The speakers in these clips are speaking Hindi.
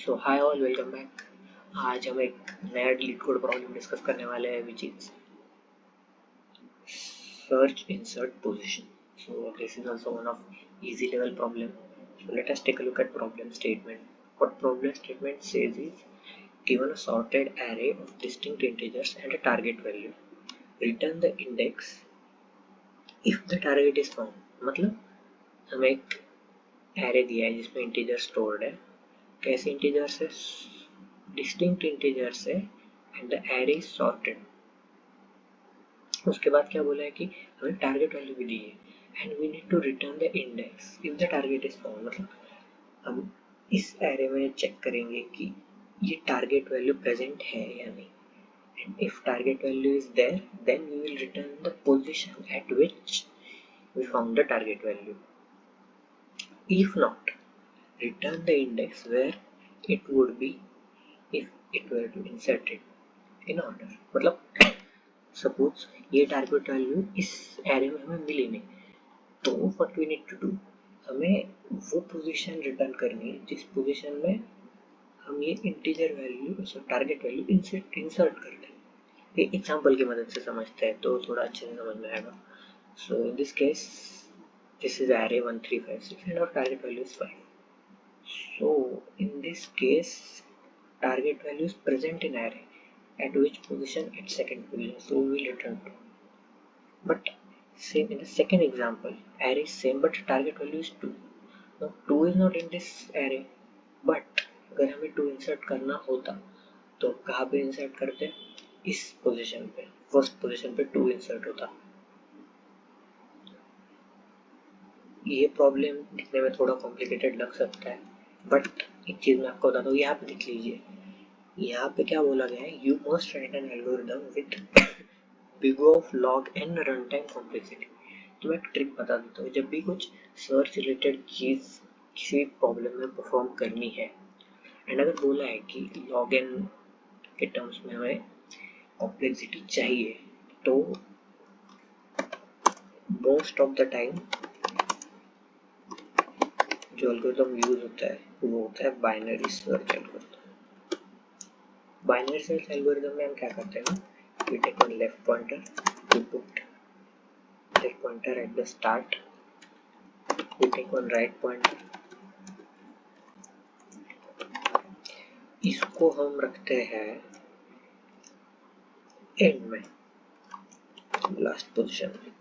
सो हाय ऑल, वेलकम बैक। आज हम एक नया लीड कोड प्रॉब्लम डिस्कस करने वाले हैं which is search insert position. So this is also one of easy level problem. So let us take a look at problem statement. What problem statement says is, given a sorted array of distinct integers and a target value, return the index if the target is found. मतलब हमें एक array दिया है जिसमें इंटीजर स्टोर्ड है. कैसे इंटीजर्स है? डिस्टिंक्ट इंटीजर्स है and the array is sorted. उसके बाद क्या बोला है कि हमें टारगेट वैल्यू भी दी है and we need to return the index if the target is found. मतलब हम इस एरे में चेक करेंगे कि ये टारगेट वैल्यू प्रेजेंट है या नहीं, and if target value is there then we will return the position at which we found the target value. If not, return the index where it would be if it were to insert it in order. मतलब सपोज ये टारगेट वैल्यू इस एरे में हमें मिली नहीं, तो what we need to do, हमें वो पोजीशन रिटर्न करनी है जिस पोजीशन में हम ये integer value target value insert करते हैं. ये एग्जांपल की मदद से समझते हैं तो थोड़ा अच्छे से समझ में आएगा. So in this case this is array 1 3 5 6 and our target value is 5. So in this case, target value is present in array. At which position? At second position. So we will return 2. But same in the second example, array is same but target value is 2. Now 2 is not in this array. But अगर हमें 2 insert करना होता तो कहाँ पे insert करते? इस position पे, first position पे 2 insert होता. ये प्रॉब्लम दिखने में थोड़ा कॉम्प्लिकेटेड लग सकता है, बट एक चीज मैं आपको बताता हूँ. यहाँ पे देख लीजिए, यहाँ पे क्या बोला गया है, you must write an algorithm with big of log n run time complexity. तो मैं एक ट्रिक बता देता हूँ. जब भी कुछ सर्च रिलेटेड चीज किसी प्रॉब्लम में परफॉर्म करनी है एंड अगर बोला है कि लॉग एन के टर्म्स में हमें कॉम्प्लेक्सिटी चाहिए, तो मोस्ट ऑफ द टाइम जो एल्गोरिथम यूज होता है वो होता है binary search algorithm. Binary search algorithm में हम क्या करते हैं, we take one left pointer to put left pointer at the start, we take one right pointer, इसको हम रखते हैं एंड में, लास्ट पोजीशन में.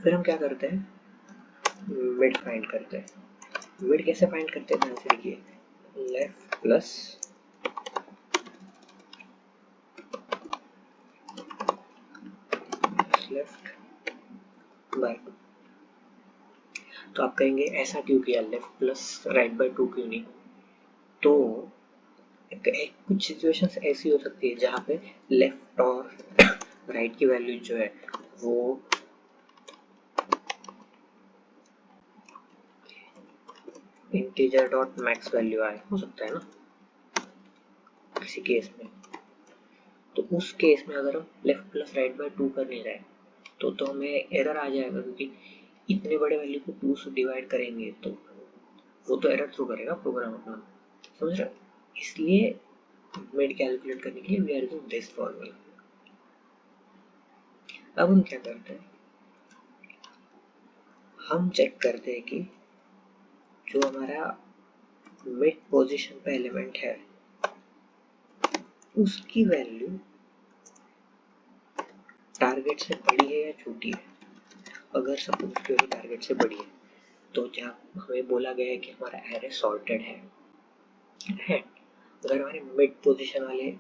फिर हम क्या करते हैं, मिड फाइंड करते हैं. मिड कैसे फाइंड करते हैं, ध्यान से देखिए, लेफ्ट प्लस लेफ्ट बाय 2. तो आप कहेंगे ऐसा क्यों किया, लेफ्ट प्लस राइट बाय 2 क्यों नहीं? तो कुछ सिचुएशंस ऐसी हो सकती है जहाँ पे लेफ्ट और राइट की वैल्यू जो है वो इंटीजर डॉट मैक्स वैल्यू आए, हो सकता है ना किसी केस में. तो उस केस में अगर हम लेफ्ट प्लस राइट बाय 2 कर नहीं रहे तो हमें एरर आ जाएगा, क्योंकि इतने बड़े वैल्यू को 2 से डिवाइड करेंगे तो वो तो एरर थ्रो करेगा प्रोग्राम अपना, समझ रहे. इसलिए मिड कैलकुलेट करने के लिए we are using this formula. अब हम क्या करते हैं, हम चेक करते हैं कि जो हमारा मिड पोजीशन पे एलिमेंट है उसकी वैल्यू टारगेट से बड़ी है या छोटी है. अगर सपोज उसकी वैल्यू टारगेट से बड़ी है तो जहाँ हमें बोला गया है कि हमारा एरे सॉर्टेड है, अगर हमारे मिड पोजीशन वाले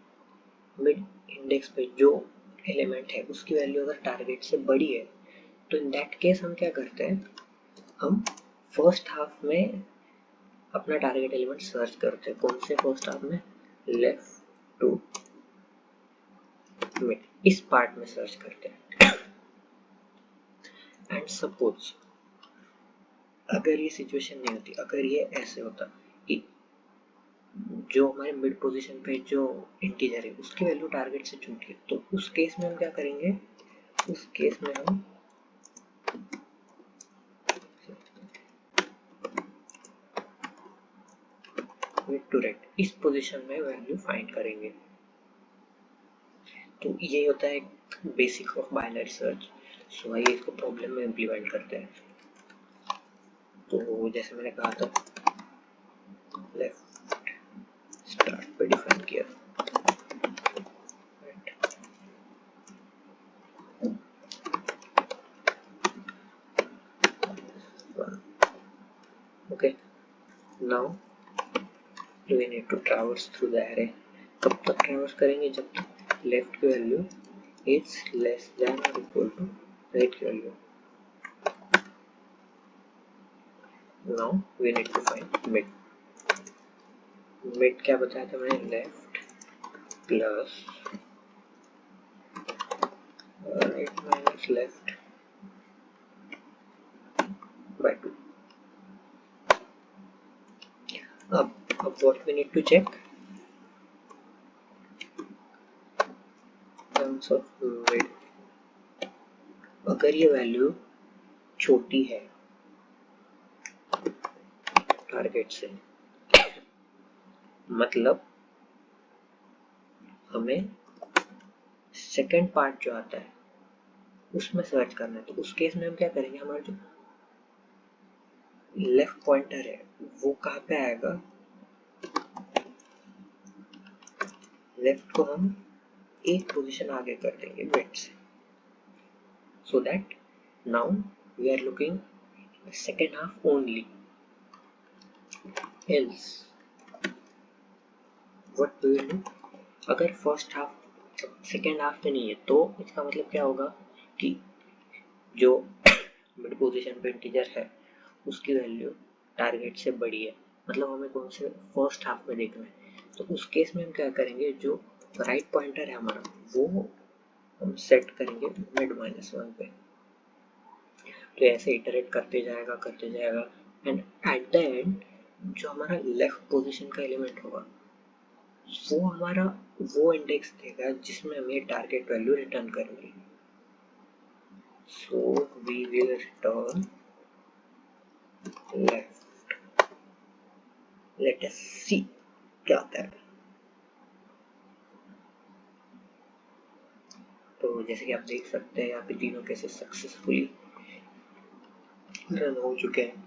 मिड इंडेक्स पे जो एलिमेंट है उसकी वैल्यू अगर टारगेट से बड़ी है, तो इन दैट केस हम क्या करते हैं, हम फर्स्ट हाफ में अपना टारगेट एलिमेंट सर्च करते हैं. कौन से फर्स्ट हाफ में, लेफ्ट टू मिड, इस पार्ट में सर्च करते हैं. एंड सपोज अगर ये सिचुएशन नहीं होती, अगर ये ऐसे होता कि जो हमारे मिड पोजीशन पे जो इंटीजर है उसकी वैल्यू टारगेट से छोटी है, तो उस केस में हम क्या करेंगे, उस केस में हम मिड टू राइट, इस पोजीशन में वैल्यू फाइंड करेंगे। तो ये होता है बेसिक ऑफ बाइनरी सर्च। सो आइए इसको प्रॉब्लम में इम्प्लीमेंट करते हैं। तो जैसे मैंने कहा था, लेफ्ट स्टार्ट पे डिफाइन किया, okay. Now we need to traverse through the array. कब तक ट्रैवर्स करेंगे? जब तक लेफ्ट की वैल्यू इज लेस देन और इक्वल टू राइट की value. Now we need to find mid. Mid क्या बताया था मैंने? Left plus right minus left by 2। अब what we need to check? terms of mid, अगर ये वैल्यू छोटी है टारगेट से, मतलब हमें सेकंड पार्ट जो आता है उसमें सर्च करना है, तो उस केस में हम क्या करेंगे? हमारा जो लेफ्ट पॉइंटर है वो कहाँ पे आएगा? लेफ्ट को हम एक पोजीशन आगे कर देंगे मिड से, so that now we are looking the second half only. Else what we will do? अगर फर्स्ट हाफ सेकेंड हाफ में नहीं है तो इसका मतलब क्या होगा कि जो मिड पोजीशन पे इंटीजर है उसकी वैल्यू टारगेट से बड़ी है, मतलब हमें कौन से फर्स्ट हाफ में देखना है। तो उस केस में हम क्या करेंगे? जो राइट पॉइंटर है हमारा वो हम सेट करेंगे मिड -1 पे। तो ऐसे इटरेट करते जाएगा एंड एट द एंड जो हमारा लेफ्ट पोजीशन का एलिमेंट होगा वो हमारा वो इंडेक्स देगा जिसमें हम ये टारगेट वैल्यू रिटर्न करेंगे। So we will return left. Let us see क्या आता है। तो जैसे कि आप देख सकते हैं यहाँ पे तीनों केसेस सक्सेसफुली रन हो चुके हैं।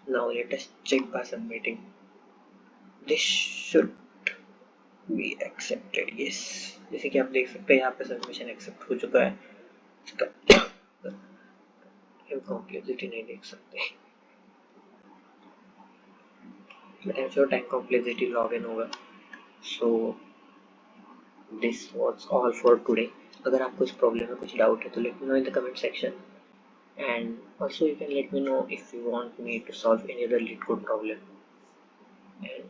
Now let us check by submitting. This should be accepted, yes. जैसे कि आप देख सकते हैं यहाँ पे सबमिशन एक्सेप्ट हो चुका है। इसका कॉम्प्लेक्सिटी नहीं देख सकते, टाइम कॉम्प्लेक्सिटी लॉग इन होगा। So this was all for today. अगर आपको इस प्रॉब्लम में कुछ डाउट है तो let me know in the comment section, and also you can let me know if you want me to solve any other LeetCode problem, and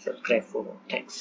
subscribe for more. Thanks.